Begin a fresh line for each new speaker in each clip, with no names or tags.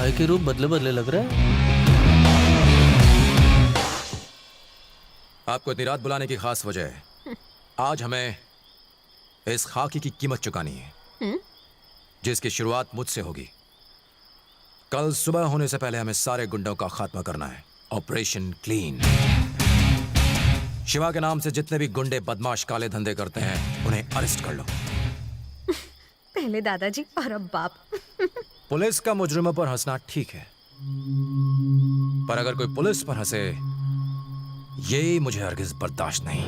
भाई के रूप बदले बदले लग रहा है।
आपको इतनी रात बुलाने की खास वजह है। आज हमें इस खाकी की कीमत चुकानी है जिसकी शुरुआत मुझसे होगी। कल सुबह होने से पहले हमें सारे गुंडों का खात्मा करना है। Operation clean. शिवा के नाम से जितने भी गुंडे बदमाश काले धंधे करते हैं उन्हें अरेस्ट कर लो।
पहले दादाजी और अब बाप।
पुलिस का मुजरिमों पर हंसना ठीक है, पर अगर कोई पुलिस पर हंसे ये मुझे हरगिज बर्दाश्त नहीं।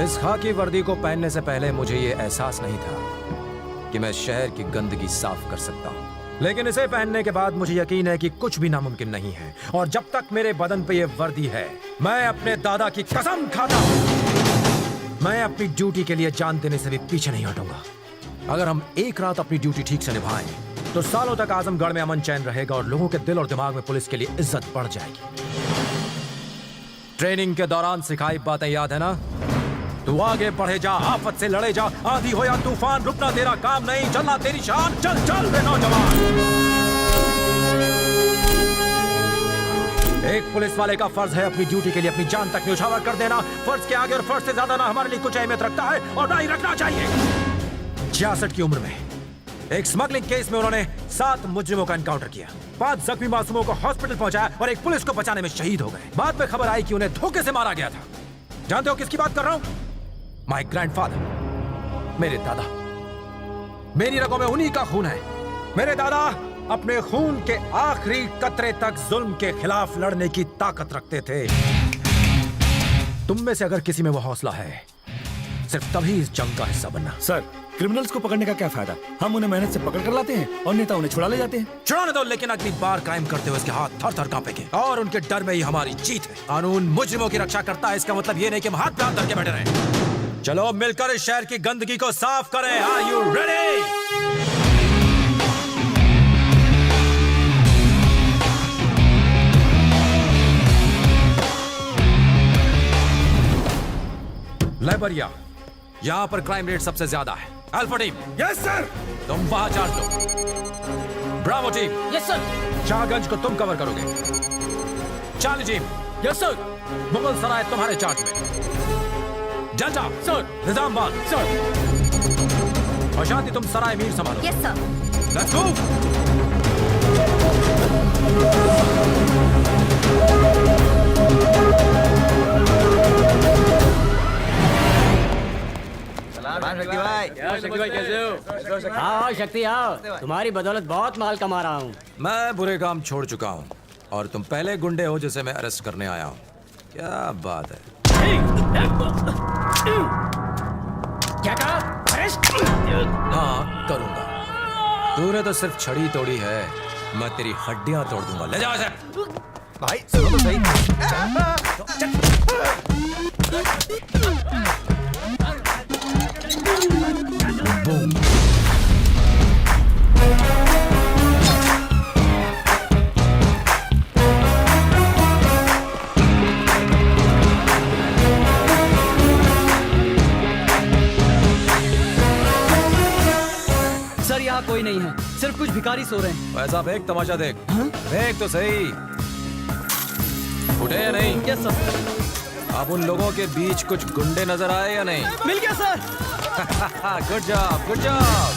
इस खाकी वर्दी को पहनने से पहले मुझे ये एहसास नहीं था कि मैं शहर की गंदगी साफ कर सकता हूं, लेकिन इसे पहनने के बाद मुझे यकीन है कि कुछ भी नामुमकिन नहीं है। और जब तक मेरे बदन पे ये वर्दी है मैं अपने दादा की कसम खाता हूं, मैं अपनी ड्यूटी के लिए जान देने से भी पीछे नहीं हटूंगा। अगर हम एक रात अपनी ड्यूटी ठीक से निभाएं तो सालों तक आजमगढ़ में अमन चैन रहेगा और लोगों के दिल और दिमाग में पुलिस के लिए इज्जत बढ़ जाएगी। ट्रेनिंग के दौरान सिखाई बातें याद है ना? तू आगे बढ़े जा, आफत से लड़े जा, आंधी हो या तूफान, रुकना तेरा काम नहीं, चलना तेरी शान। चल चल बे नौजवान। एक पुलिस वाले का फर्ज है अपनी ड्यूटी के लिए अपनी जान तक न्यौछावर कर देना। फर्ज के आगे और फर्ज से ज्यादा ना हमारे लिए कुछ अहमियत रखता है और ना ही रखना चाहिए। 66 की उम्र में एक स्मगलिंग केस में उन्होंने 7 मुजरिमों का एनकाउंटर किया, 5 जख्मी मासूमों को हॉस्पिटल पहुंचाया और एक पुलिस को बचाने में शहीद हो गए। बाद में खबर आई कि उन्हें धोखे से मारा गया था। जानते हो किसकी बात कर रहा हूं? माय ग्रैंडफादर, मेरे दादा। मेरी रगों में उन्हीं का खून है। मेरे दादा अपने खून के आखिरी कतरे तक जुल्म के खिलाफ लड़ने की ताकत रखते थे। तुम में से अगर किसी में वो हौसला है, सिर्फ तभी इस जंग का हिस्सा बनना।
सर, क्रिमिनल्स को पकड़ने का क्या फायदा? हम उन्हें मेहनत से पकड़ कर लाते हैं और नेता उन्हें छुड़ा ले जाते हैं।
छुड़ाने दो, लेकिन अगली बार कायम करते हुए इसके हाथ थर थर कांपेंगे और उनके डर में ही हमारी जीत है। कानून मुजरिमों की रक्षा करता है, इसका मतलब ये नहीं कि हम हाथ पे हाथ धर के बैठे रहें। चलो मिलकर इस शहर की गंदगी को साफ करें। Are you ready? लाइबरिया, यहाँ पर क्राइम रेट सबसे ज्यादा है। Alpha team,
yes sir.
तुम वहां चार्ज लो। Bravo team,
yes sir.
Shahganj को तुम कवर करोगे। Charlie team,
yes sir.
Mughal Sarai तुम्हारे चार्ज में। जलजा
सर।
निजामबाद सर। और शांति तुम सराय मीर संभालो।
Yes sir.
Let's move.
Shakti भाई कैसे हो? हाँ शक्ति आओ, तुम्हारी बदौलत बहुत माल कमा रहा हूँ।
मैं बुरे काम छोड़ चुका हूँ और तुम पहले गुंडे हो जिसे मैं अरेस्ट करने आया हूँ। क्या बात है?
क्या कहा? अरेस्ट?
हाँ करूँगा। तूने तो सिर्फ छड़ी तोड़ी है, मैं तेरी हड्डियाँ तोड़ दूंगा। ले जाओ इसे।
भाई सुनो तो सही।
बूम।
सर यहाँ कोई नहीं है, सिर्फ कुछ भिखारी सो रहे हैं।
वैसा देख, तमाशा देख। देख तो सही, उठे या नहीं?
Yes sir.
अब उन लोगों के बीच कुछ गुंडे नजर आए या नहीं?
मिल गया sir.
Good job, good job.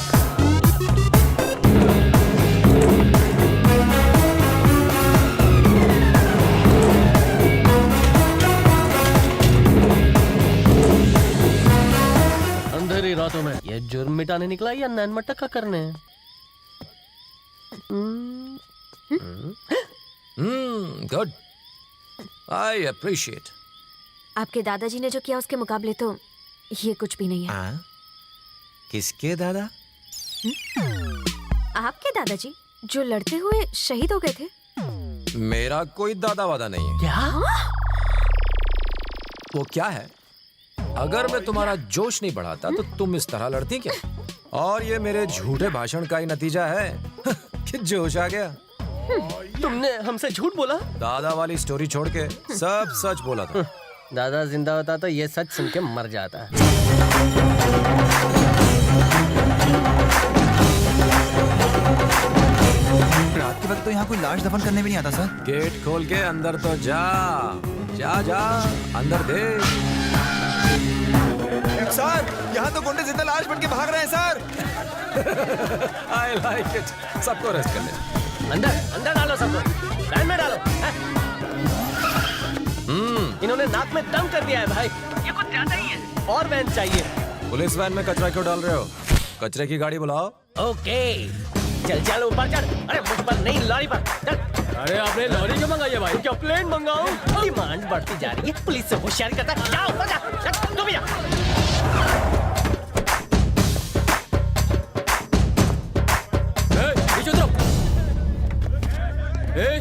अंधेरी रातों में ये जुर्म मिटाने निकला या नैन मटक्का करने?
Good, I appreciate.
आपके दादाजी ने जो किया उसके मुकाबले तो ये कुछ भी नहीं है।
किसके दादा?
आपके दादाजी जो लड़ते हुए शहीद हो गए थे।
मेरा कोई दादा वादा नहीं है।
क्या?
वो क्या है? अगर मैं तुम्हारा जोश नहीं बढ़ाता तो तुम इस तरह लड़ती क्या? और ये मेरे झूठे भाषण का ही नतीजा है कि जोश आ गया।
तुमने हमसे झूठ बोला?
दादा वाली स्टोरी छोड़ के सब सच बोला था।
दादा जिंदा होता तो ये सच सुन के मर जाता।
रात के वक्त तो यहाँ कोई लाश दफन करने भी नहीं आता सर।
गेट खोल के अंदर तो जा जा जा, अंदर देख।
सर यहाँ तो गुंडे जिंदा लाश बन के भाग रहे हैं सर।
I like it. सबको अरेस्ट कर ले।
अंदर अंदर डालो सबको, लाइन में डालो। इन्होंने नाक में दम कर दिया है भाई, ये कुछ ज्यादा ही है। और वैन चाहिए।
पुलिस वैन में कचरा क्यों डाल रहे हो? कचरे की गाड़ी बुलाओ।
ओके चल चल ऊपर चढ़। अरे मुझ पर नहीं, लॉरी पर चल। अरे आपने लॉरी क्यों मंगाई है भाई? क्या प्लेन मंगाऊं? डिमांड बढ़ती जा रही है, पुलिस से होशियारी करता है। जा ऊपर जा, चल तू भी जा।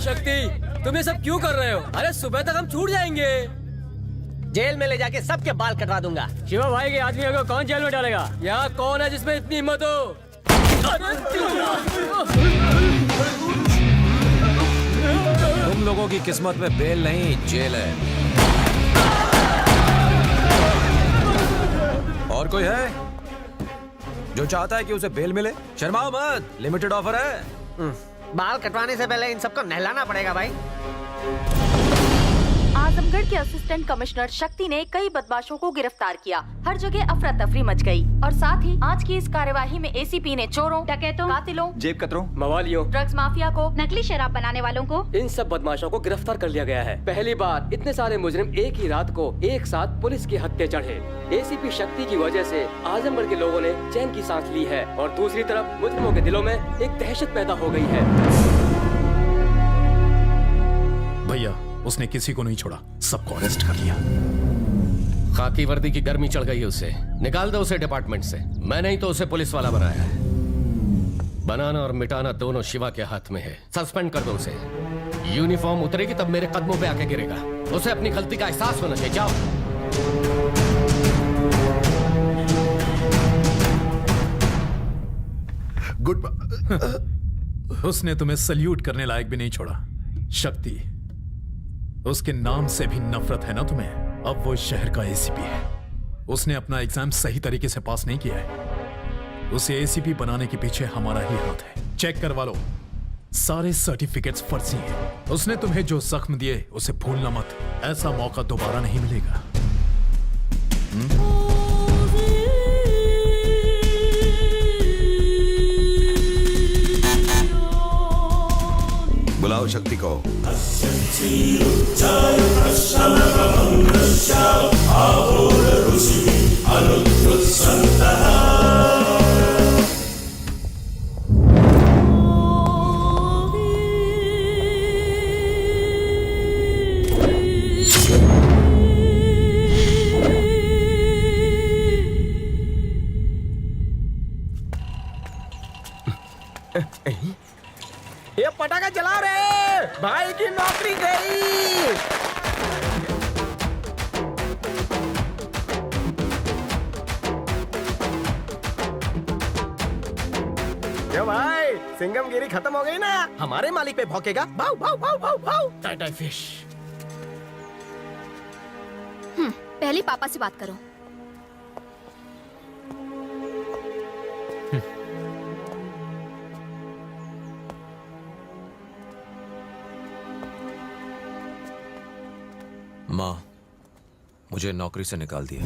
शक्ति तुम ये सब क्यों कर रहे हो? अरे सुबह तक हम छूट जाएंगे। जेल में ले जाके सबके बाल कटवा दूंगा। शिवा भाई के आदमियों को कौन जेल में डालेगा? यहाँ कौन है जिसमें इतनी हिम्मत हो?
तुम लोगों की किस्मत में बेल नहीं, जेल है। और कोई है जो चाहता है कि उसे बेल मिले? शर्माओ मत, लिमिटेड ऑफर है।
बाल कटवाने से पहले इन सबको नहलाना पड़ेगा भाई।
आजमगढ़ के असिस्टेंट कमिश्नर शक्ति ने कई बदमाशों को गिरफ्तार किया। हर जगह अफरा तफरी मच गई और साथ ही आज की इस कार्यवाही में एसीपी ने चोरों, डकैतों, कातिलों,
जेब कतरों,
मवालियों,
ड्रग्स माफिया को, नकली शराब बनाने वालों को,
इन सब बदमाशों को गिरफ्तार कर लिया गया है। पहली बार इतने सारे मुजरिम एक ही रात को एक साथ पुलिस की हत्या चढ़े। एसीपी शक्ति की वजह से आजमगढ़ के लोगों ने चैन की सांस ली है और दूसरी तरफ मुजरिमों के दिलों में एक दहशत पैदा हो गई है।
भैया उसने किसी को नहीं छोड़ा, सबको अरेस्ट कर लिया।
खाकी वर्दी की गर्मी चढ़ गई उसे। निकाल दो उसे डिपार्टमेंट से। मैंने ही तो उसे पुलिस वाला बनाया है। बनाना और मिटाना दोनों शिवा के हाथ में है। सस्पेंड कर दो उसे। यूनिफॉर्म उतरेगी तब मेरे कदमों पे आके गिरेगा। उसे अपनी गलती का एहसास होना चाहिए। जाओ।
गुड। उसने तुम्हें सल्यूट करने लायक भी नहीं छोड़ा। शक्ति, उसके नाम से भी नफरत है ना तुम्हें? अब वो इस शहर का एसीपी है। उसने अपना एग्जाम सही तरीके से पास नहीं किया है। उसे एसीपी बनाने के पीछे हमारा ही हाथ है। चेक करवा लो, सारे सर्टिफिकेट्स फर्जी हैं। उसने तुम्हें जो जख्म दिए उसे भूलना मत। ऐसा मौका दोबारा नहीं मिलेगा।
बुलाओ शक्ति को।
ये पटाखा चला रहे, भाई की नौकरी गई। क्यों भाई, सिंगमगिरी खत्म हो गई ना? हमारे मालिक पे भौंकेगा। भाव भाव भाव भाव भाव। टाइटाई फिश।
पहले पापा से बात करो।
माँ, मुझे नौकरी से निकाल दिया।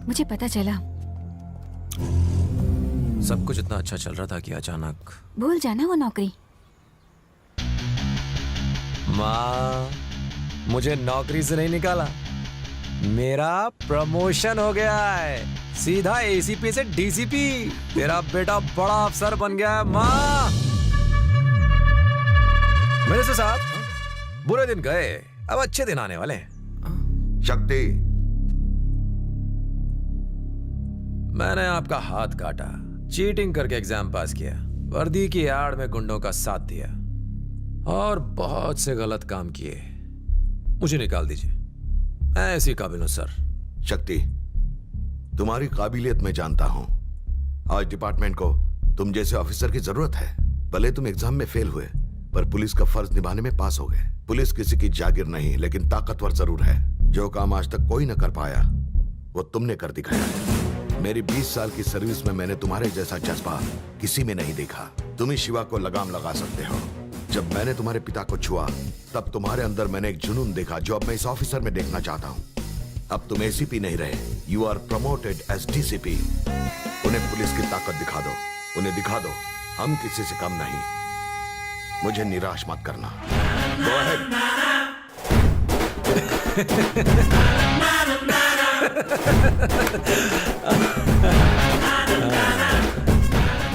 मुझे पता चला।
सब कुछ इतना अच्छा चल रहा था कि अचानक।
भूल जाना वो नौकरी।
माँ, मुझे नौकरी से नहीं निकाला, मेरा प्रमोशन हो गया है। सीधा एसीपी से डीसीपी। तेरा बेटा बड़ा अफसर बन गया है माँ। मेरे से साथ बुरे दिन गए, अब अच्छे दिन आने वाले हैं।
शक्ति,
मैंने आपका हाथ काटा, चीटिंग करके एग्जाम पास किया, वर्दी की आड़ में गुंडों का साथ दिया और बहुत से गलत काम किए। मुझे निकाल दीजिए, मैं ऐसी काबिल हूं सर।
शक्ति, तुम्हारी काबिलियत मैं जानता हूं। आज डिपार्टमेंट को तुम जैसे ऑफिसर की जरूरत है। भले तुम एग्जाम में फेल हुए पर पुलिस का फर्ज निभाने में पास हो गए। पुलिस किसी की जागीर नहीं, लेकिन ताकतवर जरूर है। जो काम आज तक कोई न कर पाया वो तुमने कर दिखाया। मेरी 20 साल की सर्विस में मैंने तुम्हारे जैसा जज्बा किसी में नहीं देखा। तुम ही शिवा को लगाम लगा सकते हो। जब मैंने तुम्हारे पिता को छुआ तब तुम्हारे अंदर मैंने एक जुनून देखा जो अब मैं इस ऑफिसर में देखना चाहता हूँ। अब तुम एसीपी नहीं रहे, you are promoted as DCP. उन्हें पुलिस की ताकत दिखा दो, उन्हें दिखा दो हम किसी से कम नहीं। मुझे निराश मत करना। Go ahead.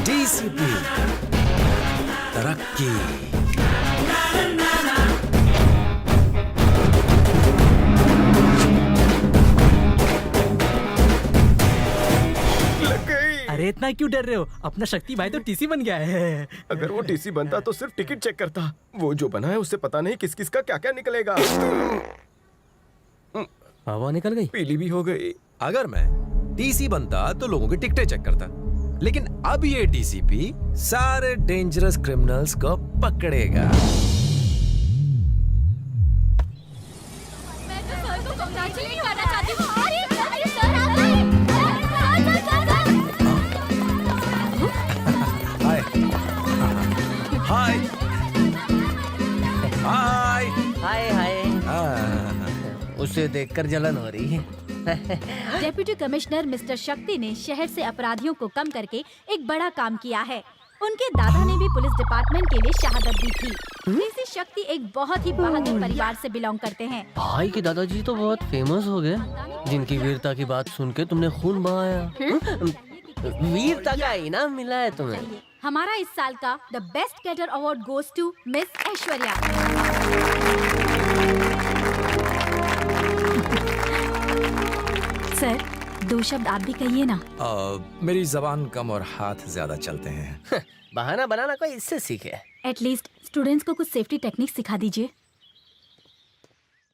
डीसीपी तरक्की।
अरे इतना क्यों डर रहे हो? अपना शक्ति भाई तो टीसी बन गया है।
अगर वो टीसी बनता तो सिर्फ टिकट चेक करता। वो जो बना है उससे पता नहीं किस किस का क्या क्या निकलेगा।
हवा निकल गई।
पीली भी हो गई।
अगर मैं टीसी बनता तो लोगों की टिकटें चेक करता, लेकिन अब ये डीसीपी सारे डेंजरस क्रिमिनल्स को पकड़ेगा। हाय हाय
हाय हाय। उसे देखकर जलन हो रही है।
डेप्यूटी कमिश्नर मिस्टर शक्ति ने शहर से अपराधियों को कम करके एक बड़ा काम किया है। उनके दादा ने भी पुलिस डिपार्टमेंट के लिए शहादत दी थी। डीसी शक्ति एक बहुत ही बहादुर परिवार से बिलोंग करते हैं।
भाई के दादाजी तो बहुत फेमस हो गए, जिनकी वीरता की बात सुन के तुमने खून बहाया। वीरता का इनाम मिला है तुम्हें।
हमारा इस साल का the best cadre award goes to Miss Aishwarya. Sir, 2 शब्द आप भी कहिए ना।
मेरी जबान कम और हाथ ज्यादा चलते हैं।
बहाना बनाना कोई इससे सीखे।
एटलीस्ट स्टूडेंट्स को कुछ सेफ्टी टेक्निक्स सिखा दीजिए।